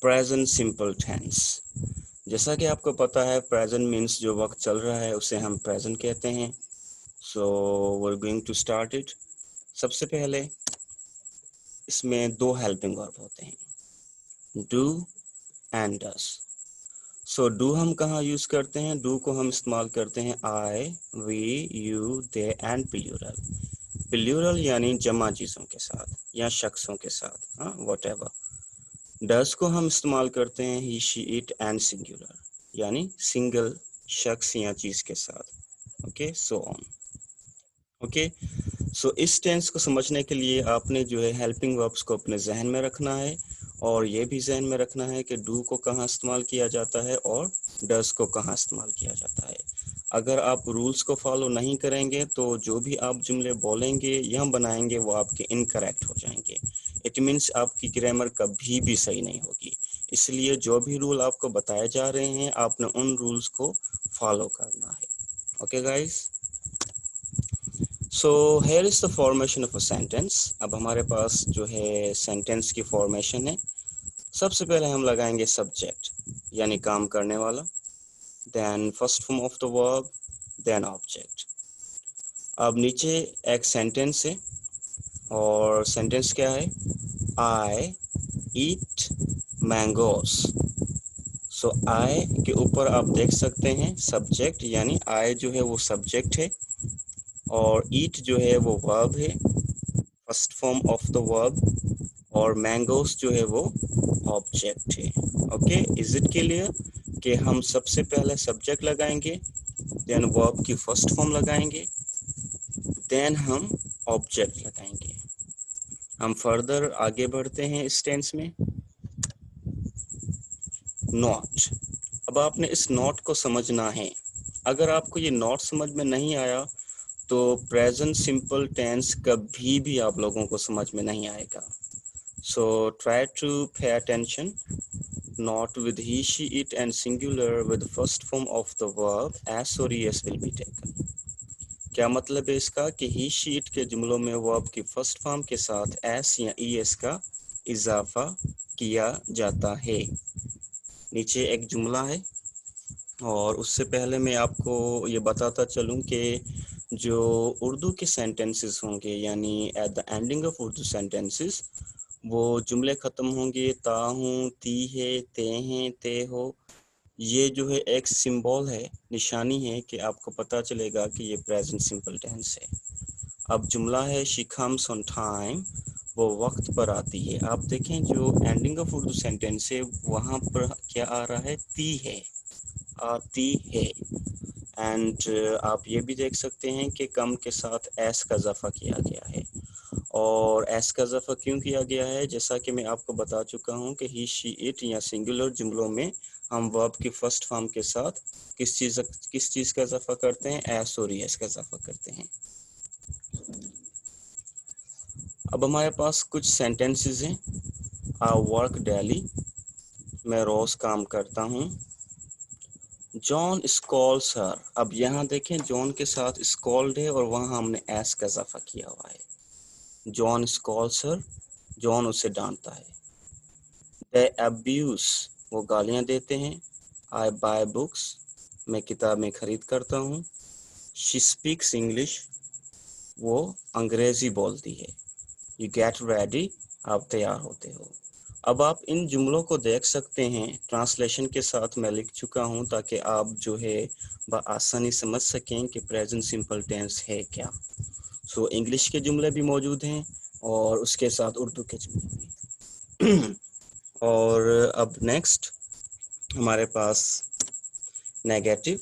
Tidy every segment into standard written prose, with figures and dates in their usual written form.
Present simple tense. जैसा कि आपको पता है प्रेजेंट मीन्स जो वक्त चल रहा है उसे हम प्रेजेंट कहते हैं। So we are going to start it. सबसे पहले इसमें दो हेल्पिंग वर्ब होते हैं, do and does. So do हम कहाँ यूज करते हैं? डू को हम इस्तेमाल करते हैं I, we, you, they and plural. Plural यानी जमा चीज़ों के साथ या शख्सों के साथ, हाँ, व्हाटएवर। डस को हम इस्तेमाल करते हैं ही, शी, इट एंड सिंगुलर यानी सिंगल शख्स या चीज़ के साथ। Okay, so on. ओके, सो इस टेंस को समझने के लिए आपने जो है हेल्पिंग वर्ब्स को अपने जहन में रखना है और ये भी जहन में रखना है कि डू को कहाँ इस्तेमाल किया जाता है और डस को कहाँ इस्तेमाल किया जाता है। अगर आप रूल्स को फॉलो नहीं करेंगे तो जो भी आप जुमले बोलेंगे या बनाएंगे वो आपके इनकरेक्ट हो जाएंगे। इट मीन्स आपकी ग्रामर कभी भी सही नहीं होगी। इसलिए जो भी रूल आपको बताए जा रहे हैं आपने उन रूल्स को फॉलो करना है। Okay guys, so here is the formation of a sentence. अब हमारे पास जो है सेंटेंस की फॉर्मेशन है। सबसे पहले हम लगाएंगे सब्जेक्ट यानी काम करने वाला, then first form of the verb, then object. अब नीचे एक सेंटेंस है और सेंटेंस क्या है? आई ईट मैंगोस। सो आई के ऊपर आप देख सकते हैं सब्जेक्ट यानी आई जो है वो सब्जेक्ट है और ईट जो है वो वर्ब है, first form of the verb, और मैंगोस जो है वो ऑब्जेक्ट है। ओके, इज इट क्लियर कि हम सबसे पहले सब्जेक्ट लगाएंगे, देन वर्ब की फर्स्ट फॉर्म लगाएंगे, देन हम ऑब्जेक्ट लगाएंगे। हम फर्दर आगे बढ़ते हैं इस टेंस में। नॉट। अब आपने इस नॉट को समझना है। अगर आपको ये नॉट समझ में नहीं आया तो प्रेजेंट सिंपल टेंस कभी भी आप लोगों को समझ में नहीं आएगा। So try to pay attention. Not with he, she, it and singular with first form of the verb as or es will be taken. क्या मतलब है इसका कि he, she, it के जुमलों में वर्ब की फर्स्ट फॉर्म के साथ as या es का इजाफा किया जाता है। नीचे एक जुमला है और उससे पहले मैं आपको ये बताता चलूं कि जो उर्दू के सेंटेंसेस होंगे यानी at the ending of Urdu sentences वो जुमले ख़त्म होंगे ता हूँ, ती है, ते हैं, ते हो। ये जो है एक सिंबल है, निशानी है कि आपको पता चलेगा कि ये प्रेजेंट सिंपल टेंस है। अब जुमला है शी कम्स ऑन टाइम, वो वक्त पर आती है। आप देखें जो एंडिंग ऑफ उर्दू सेंटेंस है वहाँ पर क्या आ रहा है? ती है, आती है। एंड आप ये भी देख सकते हैं कि कम के साथ एस का इजाफा किया गया है। और एस का इजाफा क्यों किया गया है? जैसा कि मैं आपको बता चुका हूं कि ही, शी, इट या सिंगुलर जुमलों में हम वर्ब की फर्स्ट फॉर्म के साथ किस चीज़ का इजाफा करते हैं? एस और एस का इजाफा करते हैं। अब हमारे पास कुछ सेंटेंसेस हैं। आई वर्क डेली, मैं रोज़ काम करता हूँ। जॉन स्कॉल्स हर, अब यहाँ देखें जॉन के साथ स्कॉल्ड है और वहाँ हमने एस का इजाफा किया हुआ है। जॉन स्कॉल्स हर, जॉन उसे डांटता है। दे अब्यूज, वो गालियाँ देते हैं। आई बाय बुक्स, मैं किताबें खरीद करता हूँ। शी स्पीक्स इंग्लिश, वो अंग्रेज़ी बोलती है। यू गेट रेडी, आप तैयार होते हो। अब आप इन जुमलों को देख सकते हैं, ट्रांसलेशन के साथ मैं लिख चुका हूं ताकि आप जो है बआसानी समझ सकें कि प्रेजेंट सिंपल टेंस है क्या। सो इंग्लिश के जुमले भी मौजूद हैं और उसके साथ उर्दू के जुमले भी। और अब नेक्स्ट हमारे पास नेगेटिव।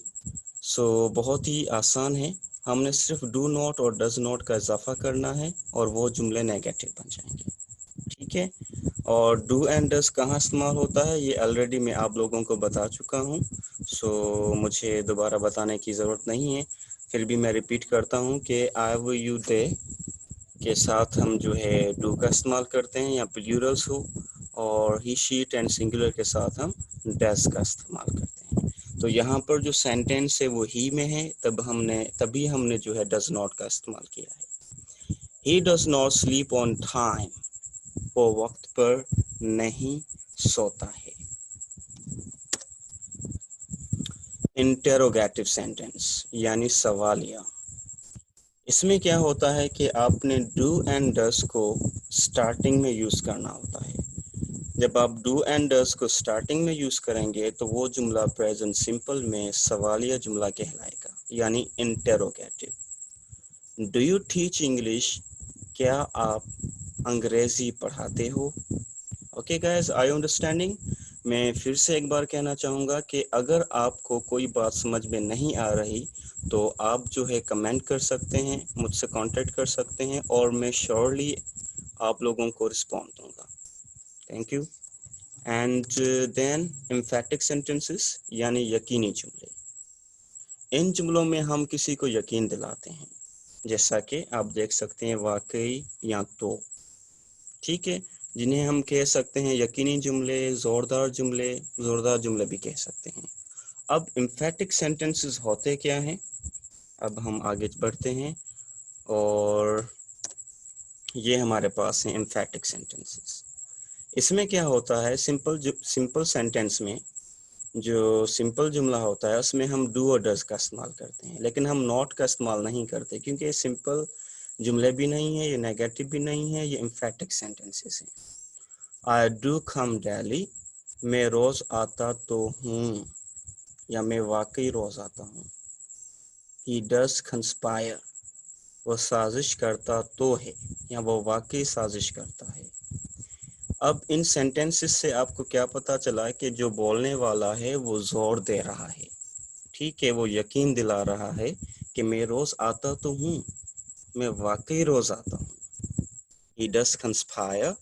सो बहुत ही आसान है, हमने सिर्फ डू नॉट और डज नॉट का इजाफा करना है और वो जुमले नेगेटिव बन जाएंगे। ठीक है, और डू एंड डज कहाँ इस्तेमाल होता है ये ऑलरेडी मैं आप लोगों को बता चुका हूँ। सो मुझे दोबारा बताने की ज़रूरत नहीं है, फिर भी मैं रिपीट करता हूँ कि आई, वो, यू, दे के साथ हम जो है डू का इस्तेमाल करते हैं या प्लूरल्स हो, और ही, शी, इट एंड सिंगुलर के साथ हम डज का इस्तेमाल करते हैं। तो यहाँ पर जो सेंटेंस है वो ही में है, तभी हमने जो है डज नॉट का इस्तेमाल किया है। He does not sleep on time, वो वक्त पर नहीं सोता है। انٹروگیٹو سینٹینس یعنی سوالیہ. اس میں کیا ہوتا ہے کہ آپ نے ڈو اینڈ ڈز کو سٹارٹنگ میں یوز کرنا ہوتا ہے. جب آپ ڈو اینڈ ڈز کو سٹارٹنگ میں یوز کریں گے تو وہ جملہ پریزنٹ سمپل میں سوالیہ جملہ کہلائے گا یعنی interrogative. Do you teach English? کیا آپ انگریزی پڑھاتے ہو؟ اوکے گائز، آئی انڈرسٹینڈنگ؟ میں پھر سے ایک بار کہنا چاہوں گا کہ اگر آپ کو کوئی بات سمجھ میں نہیں آ رہی تو آپ جو ہے کمنٹ کر سکتے ہیں، مجھ سے کانٹیکٹ کر سکتے ہیں اور میں شیورلی آپ لوگوں کو رسپونڈ دوں گا. Thank you. And then emphatic sentences یعنی یقینی جملے. ان جملوں میں ہم کسی کو یقین دلاتے ہیں، جیسا کہ آپ دیکھ سکتے ہیں واقعی یا تو. ٹھیک ہے، جنہیں ہم کہہ سکتے ہیں یقینی جملے، زوردار جملے بھی کہہ سکتے ہیں. اب امفیٹک سینٹینسز ہوتے کیا ہیں؟ اب ہم آگے بڑھتے ہیں اور یہ ہمارے پاس ہیں امفیٹک سینٹینسز. اس میں کیا ہوتا ہے، سمپل سینٹینس میں جو سمپل جملہ ہوتا ہے اس میں ہم ڈو اور ڈز کا استعمال کرتے ہیں، لیکن ہم ناٹ کا استعمال نہیں کرتے کیونکہ یہ سمپل جملے بھی نہیں ہیں، یہ نیگیٹو بھی نہیں ہے، یہ امفیٹک سینٹینسز ہیں. آئی ڈو کم ڈیلی، میں روز آتا تو ہوں یا میں واقعی روز آتا ہوں. ہی ڈز کنسپائر، وہ سازش کرتا تو ہے یا وہ واقعی سازش کرتا ہے. اب ان سینٹینسز سے آپ کو کیا پتہ چلا کہ جو بولنے والا ہے وہ زور دے رہا ہے. ٹھیک ہے، وہ یقین دلا رہا ہے کہ میں روز آتا تو ہوں، میں واقعی روز آتا ہوں. He does conspire